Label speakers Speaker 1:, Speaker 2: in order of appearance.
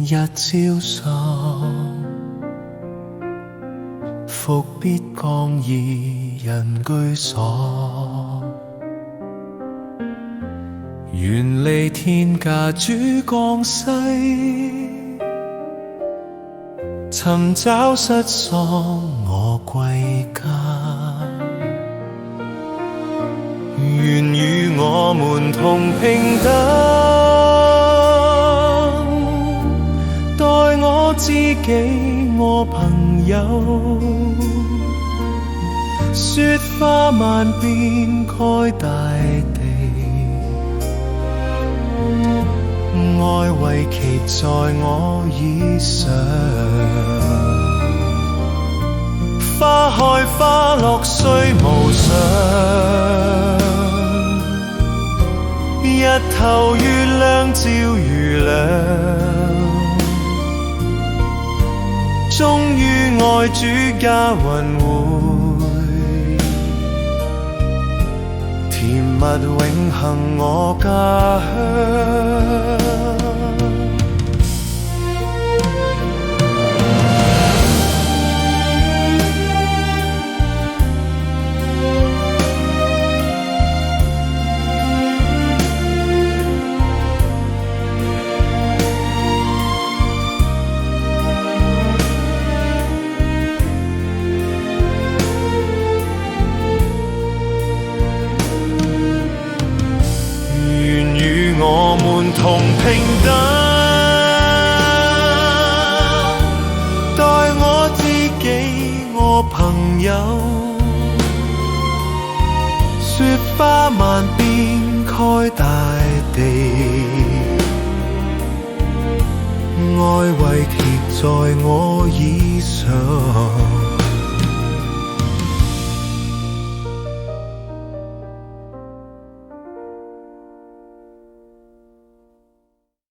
Speaker 1: 日照常，復必降二人居所。願離天家主降世，尋找失喪我歸家。願與我們同平等，待我知己我朋友。雪花萬變蓋大地，愛為騎在我衣裳。花開花落雖無常，日頭月亮照如亮。終於愛主家雲會，甜蜜永恆我家鄉。我們同平等，待我知己我朋友。雪花萬變蓋大地，愛為貼在我衣裳。